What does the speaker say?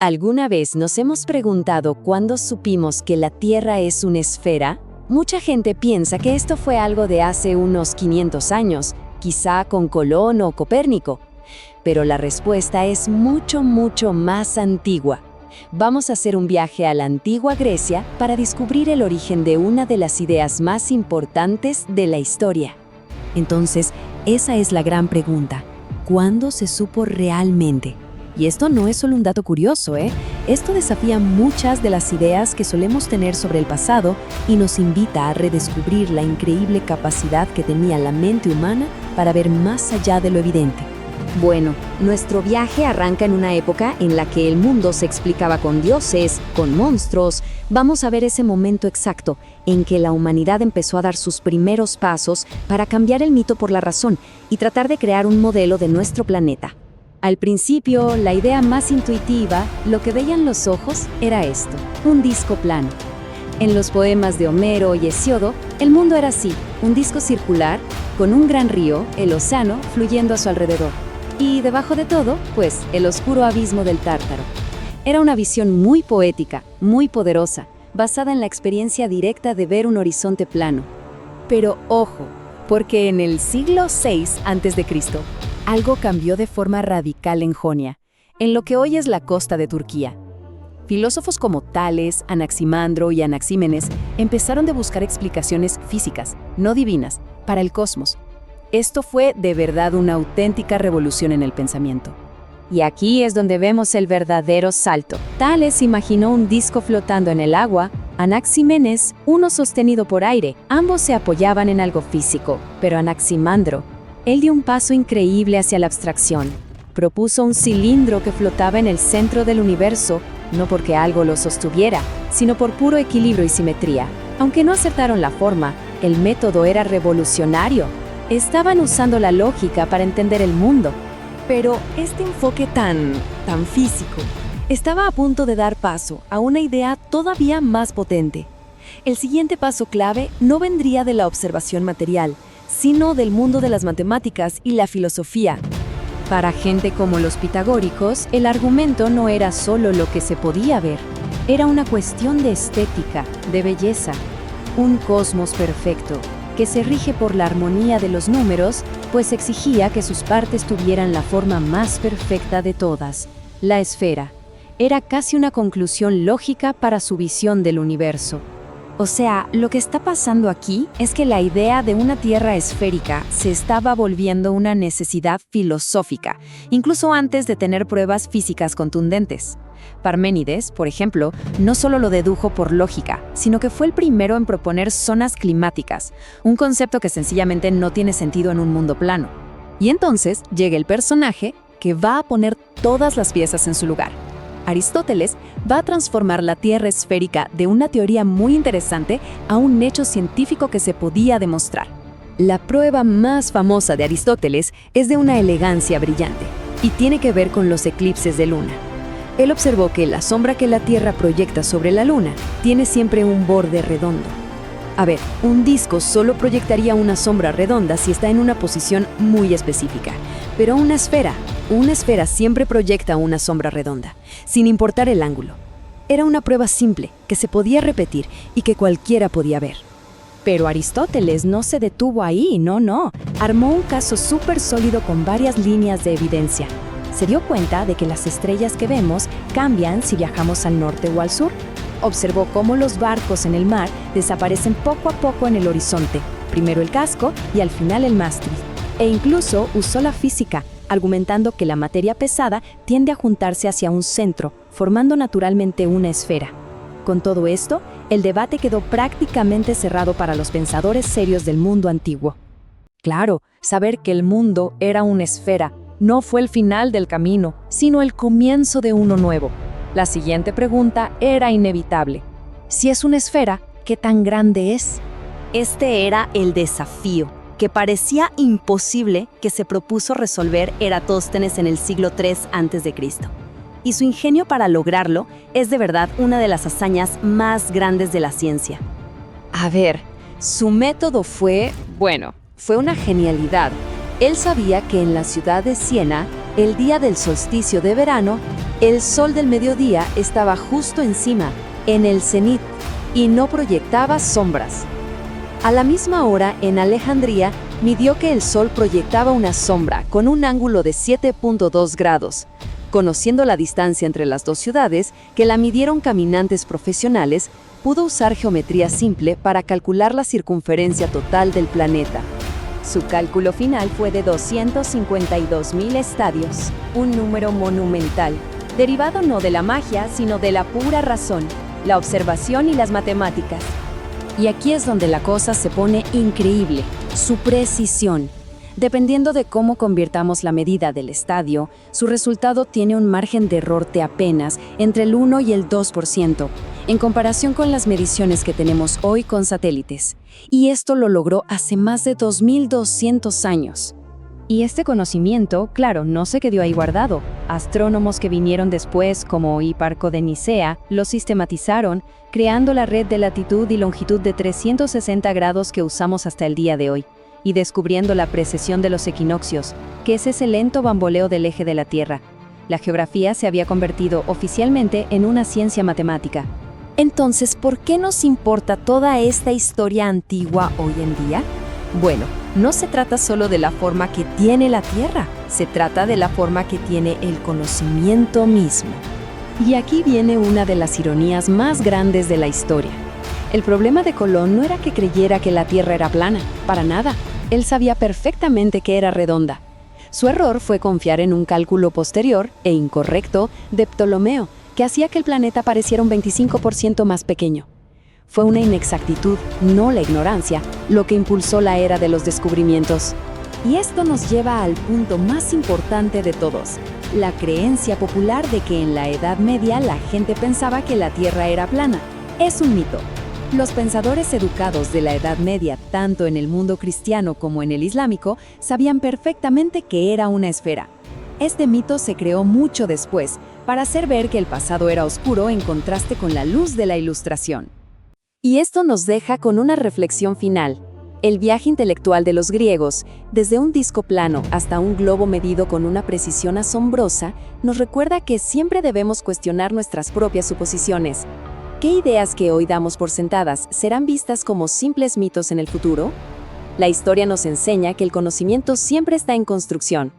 ¿Alguna vez nos hemos preguntado cuándo supimos que la Tierra es una esfera? Mucha gente piensa que esto fue algo de hace unos 500 años, quizá con Colón o Copérnico. Pero la respuesta es mucho más antigua. Vamos a hacer un viaje a la antigua Grecia para descubrir el origen de una de las ideas más importantes de la historia. Entonces, esa es la gran pregunta. ¿Cuándo se supo realmente? Y esto no es solo un dato curioso, Esto desafía muchas de las ideas que solemos tener sobre el pasado y nos invita a redescubrir la increíble capacidad que tenía la mente humana para ver más allá de lo evidente. Bueno, nuestro viaje arranca en una época en la que el mundo se explicaba con dioses, con monstruos. Vamos a ver ese momento exacto en que la humanidad empezó a dar sus primeros pasos para cambiar el mito por la razón y tratar de crear un modelo de nuestro planeta. Al principio, la idea más intuitiva, lo que veían los ojos, era esto, un disco plano. En los poemas de Homero y Hesíodo, el mundo era así, un disco circular, con un gran río, el océano, fluyendo a su alrededor. Y debajo de todo, pues, el oscuro abismo del Tártaro. Era una visión muy poética, muy poderosa, basada en la experiencia directa de ver un horizonte plano. Pero ojo, porque en el siglo VI a.C., algo cambió de forma radical en Jonia, en lo que hoy es la costa de Turquía. Filósofos como Tales, Anaximandro y Anaxímenes empezaron a buscar explicaciones físicas, no divinas, para el cosmos. Esto fue de verdad una auténtica revolución en el pensamiento. Y aquí es donde vemos el verdadero salto. Tales imaginó un disco flotando en el agua, Anaxímenes uno sostenido por aire. Ambos se apoyaban en algo físico, pero Anaximandro, él dio un paso increíble hacia la abstracción. Propuso un cilindro que flotaba en el centro del universo, no porque algo lo sostuviera, sino por puro equilibrio y simetría. Aunque no acertaron la forma, el método era revolucionario. Estaban usando la lógica para entender el mundo. Pero este enfoque tan físico estaba a punto de dar paso a una idea todavía más potente. El siguiente paso clave no vendría de la observación material, sino del mundo de las matemáticas y la filosofía. Para gente como los pitagóricos, el argumento no era solo lo que se podía ver, era una cuestión de estética, de belleza, un cosmos perfecto, que se rige por la armonía de los números, pues exigía que sus partes tuvieran la forma más perfecta de todas, la esfera. Era casi una conclusión lógica para su visión del universo. O sea, lo que está pasando aquí es que la idea de una Tierra esférica se estaba volviendo una necesidad filosófica, incluso antes de tener pruebas físicas contundentes. Parménides, por ejemplo, no solo lo dedujo por lógica, sino que fue el primero en proponer zonas climáticas, un concepto que sencillamente no tiene sentido en un mundo plano. Y entonces llega el personaje que va a poner todas las piezas en su lugar. Aristóteles va a transformar la Tierra esférica de una teoría muy interesante a un hecho científico que se podía demostrar. La prueba más famosa de Aristóteles es de una elegancia brillante y tiene que ver con los eclipses de luna. Él observó que la sombra que la Tierra proyecta sobre la luna tiene siempre un borde redondo. A ver, un disco solo proyectaría una sombra redonda si está en una posición muy específica, pero una esfera siempre proyecta una sombra redonda, sin importar el ángulo. Era una prueba simple, que se podía repetir y que cualquiera podía ver. Pero Aristóteles no se detuvo ahí, no. Armó un caso súper sólido con varias líneas de evidencia. Se dio cuenta de que las estrellas que vemos cambian si viajamos al norte o al sur. Observó cómo los barcos en el mar desaparecen poco a poco en el horizonte, primero el casco y al final el mástil. E incluso usó la física, argumentando que la materia pesada tiende a juntarse hacia un centro, formando naturalmente una esfera. Con todo esto, el debate quedó prácticamente cerrado para los pensadores serios del mundo antiguo. Claro, saber que el mundo era una esfera no fue el final del camino, sino el comienzo de uno nuevo. La siguiente pregunta era inevitable. Si es una esfera, ¿qué tan grande es? Este era el desafío que parecía imposible que se propuso resolver Eratóstenes en el siglo III a.C. Y su ingenio para lograrlo es de verdad una de las hazañas más grandes de la ciencia. A ver, su método fue una genialidad. Él sabía que en la ciudad de Siena El día del solsticio de verano, el sol del mediodía estaba justo encima, en el cenit, y no proyectaba sombras. A la misma hora, en Alejandría, midió que el sol proyectaba una sombra con un ángulo de 7.2 grados. Conociendo la distancia entre las dos ciudades, que la midieron caminantes profesionales, pudo usar geometría simple para calcular la circunferencia total del planeta. Su cálculo final fue de 252.000 estadios, un número monumental, derivado no de la magia, sino de la pura razón, la observación y las matemáticas. Y aquí es donde la cosa se pone increíble, su precisión. Dependiendo de cómo convirtamos la medida del estadio, su resultado tiene un margen de error de apenas entre el 1 y el 2%, en comparación con las mediciones que tenemos hoy con satélites. Y esto lo logró hace más de 2.200 años. Y este conocimiento, claro, no se quedó ahí guardado. Astrónomos que vinieron después, como Hiparco de Nicea, lo sistematizaron, creando la red de latitud y longitud de 360 grados que usamos hasta el día de hoy, y descubriendo la precesión de los equinoccios, que es ese lento bamboleo del eje de la Tierra. La geografía se había convertido oficialmente en una ciencia matemática. Entonces, ¿por qué nos importa toda esta historia antigua hoy en día? Bueno, no se trata solo de la forma que tiene la Tierra, se trata de la forma que tiene el conocimiento mismo. Y aquí viene una de las ironías más grandes de la historia. El problema de Colón no era que creyera que la Tierra era plana, para nada. Él sabía perfectamente que era redonda. Su error fue confiar en un cálculo posterior e incorrecto de Ptolomeo, que hacía que el planeta pareciera un 25% más pequeño. Fue una inexactitud, no la ignorancia, lo que impulsó la era de los descubrimientos. Y esto nos lleva al punto más importante de todos, la creencia popular de que en la Edad Media la gente pensaba que la Tierra era plana. Es un mito. Los pensadores educados de la Edad Media, tanto en el mundo cristiano como en el islámico, sabían perfectamente que era una esfera. Este mito se creó mucho después, para hacer ver que el pasado era oscuro en contraste con la luz de la Ilustración. Y esto nos deja con una reflexión final. El viaje intelectual de los griegos, desde un disco plano hasta un globo medido con una precisión asombrosa, nos recuerda que siempre debemos cuestionar nuestras propias suposiciones. ¿Qué ideas que hoy damos por sentadas serán vistas como simples mitos en el futuro? La historia nos enseña que el conocimiento siempre está en construcción.